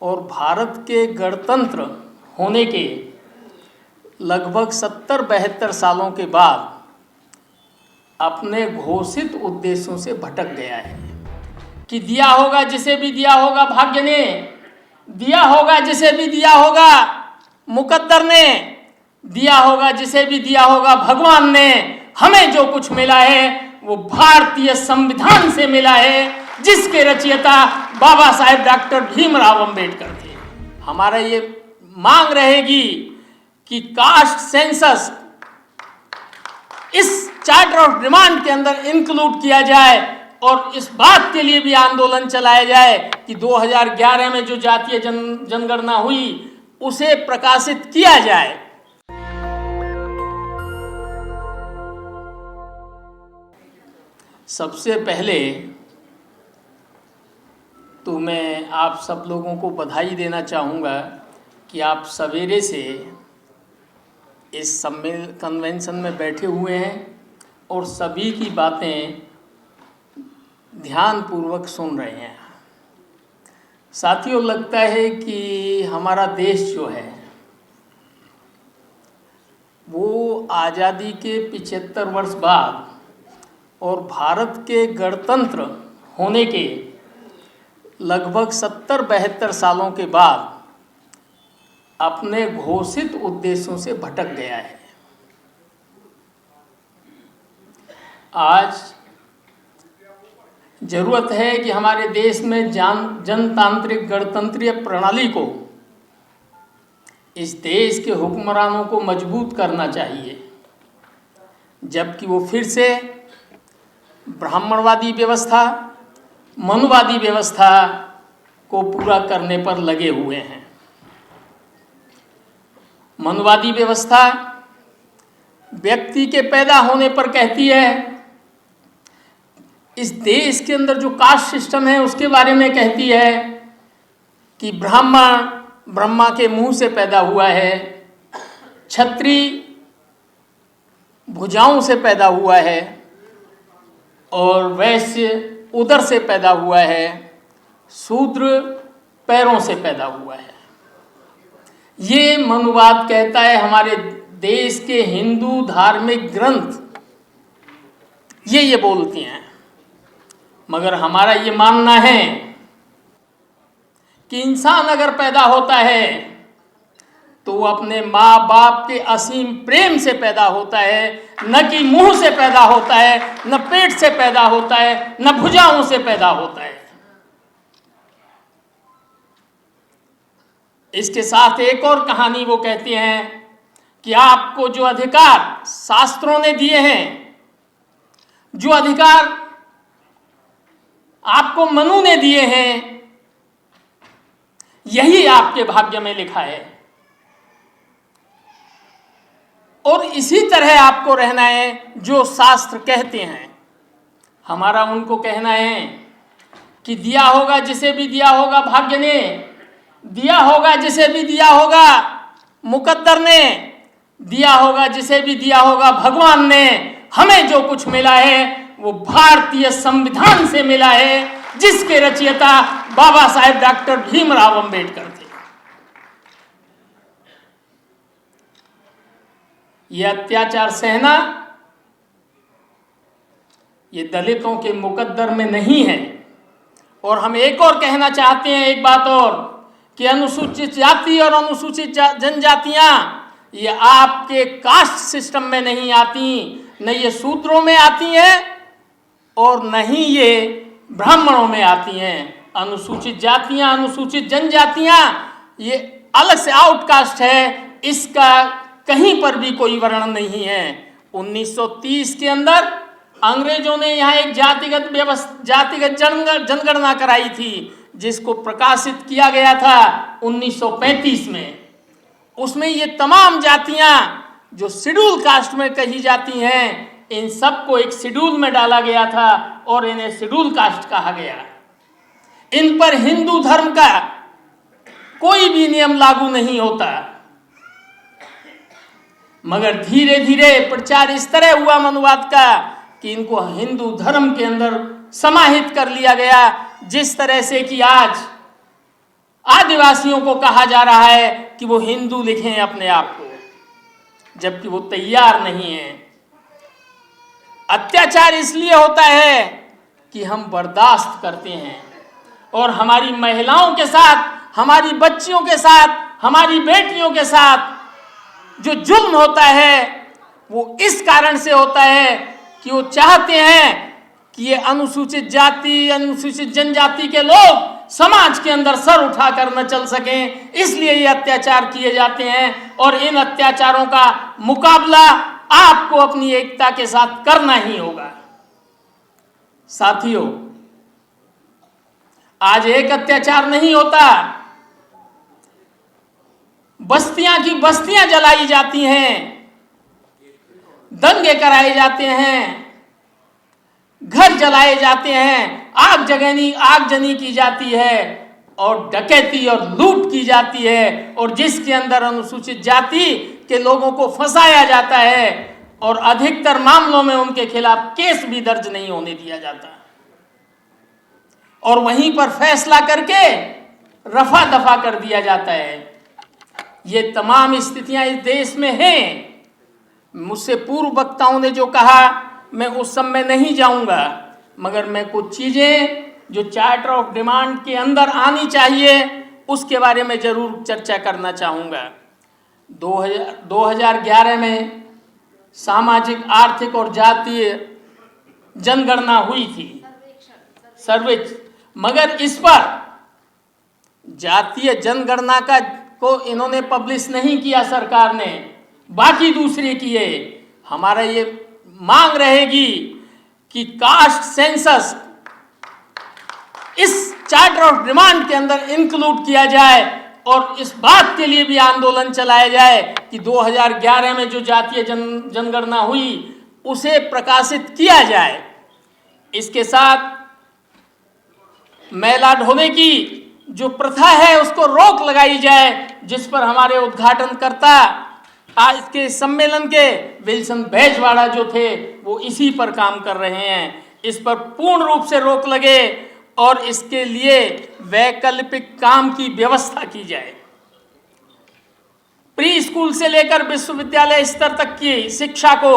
और भारत के गणतंत्र होने के लगभग 70-72 सालों के बाद अपने घोषित उद्देश्यों से भटक गया है कि दिया होगा जिसे भी दिया होगा भाग्य ने, दिया होगा जिसे भी दिया होगा मुकद्दर ने, दिया होगा जिसे भी दिया होगा भगवान ने। हमें जो कुछ मिला है वो भारतीय संविधान से मिला है, जिसके रचयिता बाबा साहेब डॉक्टर भीमराव अंबेडकर थे। हमारा ये मांग रहेगी कि कास्ट सेंसस इस चार्टर ऑफ डिमांड के अंदर इंक्लूड किया जाए और इस बात के लिए भी आंदोलन चलाया जाए कि 2011 में जो जातीय जनगणना हुई उसे प्रकाशित किया जाए। सबसे पहले तो मैं आप सब लोगों को बधाई देना चाहूँगा कि आप सवेरे से इस कन्वेंशन में बैठे हुए हैं और सभी की बातें ध्यानपूर्वक सुन रहे हैं। साथियों, लगता है कि हमारा देश जो है वो आज़ादी के 75 वर्ष बाद और भारत के गणतंत्र होने के लगभग 70-72 सालों के बाद अपने घोषित उद्देश्यों से भटक गया है। आज जरूरत है कि हमारे देश में जनतांत्रिक गणतंत्रीय प्रणाली को, इस देश के हुक्मरानों को मजबूत करना चाहिए, जबकि वो फिर से ब्राह्मणवादी व्यवस्था, मनुवादी व्यवस्था को पूरा करने पर लगे हुए हैं। मनुवादी व्यवस्था व्यक्ति के पैदा होने पर कहती है, इस देश के अंदर जो कास्ट सिस्टम है उसके बारे में कहती है कि ब्राह्मण ब्रह्मा के मुंह से पैदा हुआ है, क्षत्रिय भुजाओं से पैदा हुआ है और वैश्य उदर से पैदा हुआ है, शूद्र पैरों से पैदा हुआ है। ये मनुवाद कहता है। हमारे देश के हिंदू धार्मिक ग्रंथ ये बोलती हैं, मगर हमारा ये मानना है कि इंसान अगर पैदा होता है तो वो अपने माँ बाप के असीम प्रेम से पैदा होता है, न कि मुंह से पैदा होता है, न पेट से पैदा होता है, न भुजाओं से पैदा होता है। इसके साथ एक और कहानी वो कहती हैं कि आपको जो अधिकार शास्त्रों ने दिए हैं, जो अधिकार आपको मनु ने दिए हैं, यही आपके भाग्य में लिखा है और इसी तरह आपको रहना है जो शास्त्र कहते हैं। हमारा उनको कहना है कि दिया होगा जिसे भी दिया होगा भाग्य ने, दिया होगा जिसे भी दिया होगा मुकद्दर ने, दिया होगा जिसे भी दिया होगा भगवान ने। हमें जो कुछ मिला है वो भारतीय संविधान से मिला है, जिसके रचयिता बाबा साहेब डॉक्टर भीमराव अंबेडकर थे। ये अत्याचार सहना ये दलितों के मुकद्दर में नहीं है। और हम एक और कहना चाहते हैं, एक बात और, कि अनुसूचित जाति और अनुसूचित जनजातियां ये आपके कास्ट सिस्टम में नहीं आती, न ये शूद्रों में आती हैं और न ही ये ब्राह्मणों में आती हैं। अनुसूचित जातियां, अनुसूचित जनजातियां ये अलग से आउटकास्ट है, इसका कहीं पर भी कोई वर्णन नहीं है। 1930 के अंदर अंग्रेजों ने यहाँ एक जातिगत जनगणना कराई थी, जिसको प्रकाशित किया गया था 1935 में। उसमें ये तमाम जातियां जो शेड्यूल कास्ट में कही जाती हैं, इन सबको एक शेड्यूल में डाला गया था और इन्हें शेड्यूल कास्ट कहा गया। इन पर हिंदू धर्म का कोई भी नियम लागू नहीं होता, मगर धीरे धीरे प्रचार इस तरह हुआ मनुवाद का कि इनको हिंदू धर्म के अंदर समाहित कर लिया गया। जिस तरह से कि आज आदि आदिवासियों को कहा जा रहा है कि वो हिंदू लिखें अपने आप को, जबकि वो तैयार नहीं है। अत्याचार इसलिए होता है कि हम बर्दाश्त करते हैं, और हमारी महिलाओं के साथ, हमारी बच्चियों के साथ, हमारी बेटियों के साथ जो जुल्म होता है वो इस कारण से होता है कि वो चाहते हैं कि ये अनुसूचित जाति, अनुसूचित जनजाति के लोग समाज के अंदर सर उठाकर न चल सकें, इसलिए ये अत्याचार किए जाते हैं। और इन अत्याचारों का मुकाबला आपको अपनी एकता के साथ करना ही होगा। साथियों, आज एक अत्याचार नहीं होता, बस्तियां की बस्तियां जलाई जाती हैं, दंगे कराए जाते हैं, घर जलाए जाते हैं, आगजनी की जाती है, और डकैती और लूट की जाती है, और जिसके अंदर अनुसूचित जाति के लोगों को फंसाया जाता है, और अधिकतर मामलों में उनके खिलाफ केस भी दर्ज नहीं होने दिया जाता, और वहीं पर फैसला करके रफा दफा कर दिया जाता है। ये तमाम स्थितियां इस देश में हैं। मुझसे पूर्व वक्ताओं ने जो कहा, मैं उस सब में नहीं जाऊंगा, मगर मैं कुछ चीजें जो चार्टर ऑफ डिमांड के अंदर आनी चाहिए उसके बारे में जरूर चर्चा करना चाहूँगा। 2011 में सामाजिक, आर्थिक और जातीय जनगणना हुई थी, सर्वेक्षण, मगर इस पर जातीय जनगणना को इन्होंने पब्लिश नहीं किया सरकार ने, बाकी दूसरे किए। हमारा ये मांग रहेगी कि कास्ट सेंसस इस चार्टर ऑफ डिमांड के अंदर इंक्लूड किया जाए, और इस बात के लिए भी आंदोलन चलाया जाए कि 2011 में जो जातीय जनगणना हुई उसे प्रकाशित किया जाए। इसके साथ मैला ढोने की जो प्रथा है उसको रोक लगाई जाए, जिस पर हमारे उद्घाटनकर्ता आज के सम्मेलन के विल्सन बैजवाड़ा जो थे वो इसी पर काम कर रहे हैं। इस पर पूर्ण रूप से रोक लगे और इसके लिए वैकल्पिक काम की व्यवस्था की जाए। प्री स्कूल से लेकर विश्वविद्यालय स्तर तक की शिक्षा को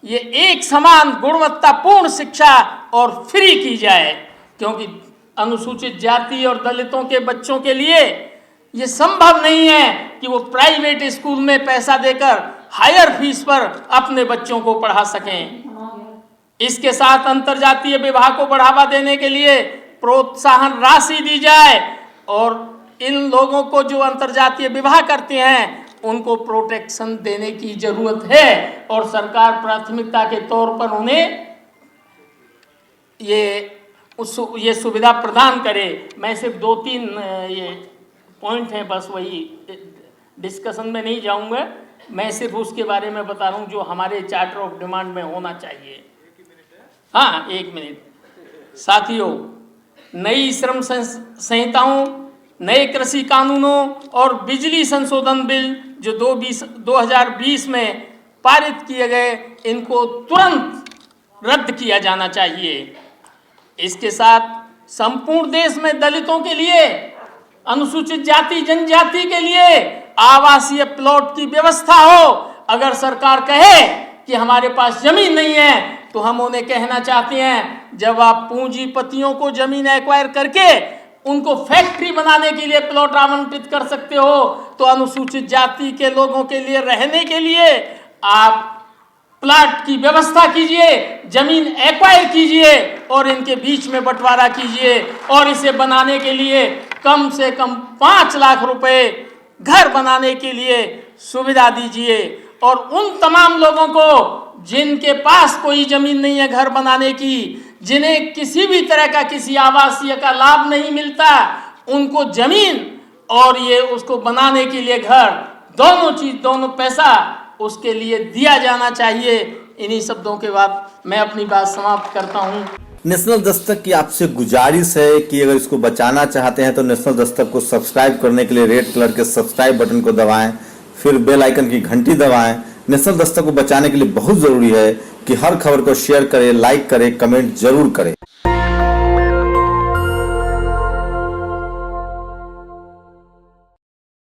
ये एक समान गुणवत्तापूर्ण शिक्षा और फ्री की जाए, क्योंकि अनुसूचित जाति और दलितों के बच्चों के लिए ये संभव नहीं है कि वो प्राइवेट स्कूल में पैसा देकर हायर फीस पर अपने बच्चों को पढ़ा सकें। इसके साथ अंतरजातीय विवाह को बढ़ावा देने के लिए प्रोत्साहन राशि दी जाए, और इन लोगों को जो अंतरजातीय विवाह करते हैं उनको प्रोटेक्शन देने की जरूरत है, और सरकार प्राथमिकता के तौर पर उन्हें ये सुविधा प्रदान करे। मैं सिर्फ 2-3 ये पॉइंट हैं, बस वही डिस्कशन में नहीं जाऊंगा, मैं सिर्फ उसके बारे में बता रहा हूँ जो हमारे चार्टर ऑफ डिमांड में होना चाहिए। हाँ, 1 मिनट। साथियों, नई श्रम संहिताओं, नए कृषि कानूनों और बिजली संशोधन बिल जो 2020 में पारित किए गए, इनको तुरंत रद्द किया जाना चाहिए। इसके साथ संपूर्ण देश में दलितों के लिए, अनुसूचित जाति जनजाति के लिए आवासीय प्लॉट की व्यवस्था हो। अगर सरकार कहे कि हमारे पास जमीन नहीं है, तो हम उन्हें कहना चाहते हैं, जब आप पूंजीपतियों को जमीन एक्वायर करके उनको फैक्ट्री बनाने के लिए प्लॉट आवंटित कर सकते हो, तो अनुसूचित जाति के लोगों के लिए रहने के लिए आप प्लाट की व्यवस्था कीजिए, जमीन एक्वायर कीजिए और इनके बीच में बंटवारा कीजिए, और इसे बनाने के लिए कम से कम 5 लाख रुपए घर बनाने के लिए सुविधा दीजिए। और उन तमाम लोगों को जिनके पास कोई जमीन नहीं है घर बनाने की, जिन्हें किसी भी तरह का किसी आवासीय का लाभ नहीं मिलता, उनको जमीन और ये उसको बनाने के लिए घर, दोनों चीज, दोनों पैसा उसके लिए दिया जाना चाहिए। इन्हीं शब्दों के बाद मैं अपनी बात समाप्त करता हूँ। नेशनल दस्तक की आपसे गुजारिश है कि अगर इसको बचाना चाहते हैं तो नेशनल दस्तक को सब्सक्राइब करने के लिए रेड कलर के सब्सक्राइब बटन को दबाएं, फिर बेल आइकन की घंटी दबाएं। नेशनल दस्तक को बचाने के लिए बहुत जरूरी है कि हर खबर को शेयर करें, लाइक करें, कमेंट जरूर करें।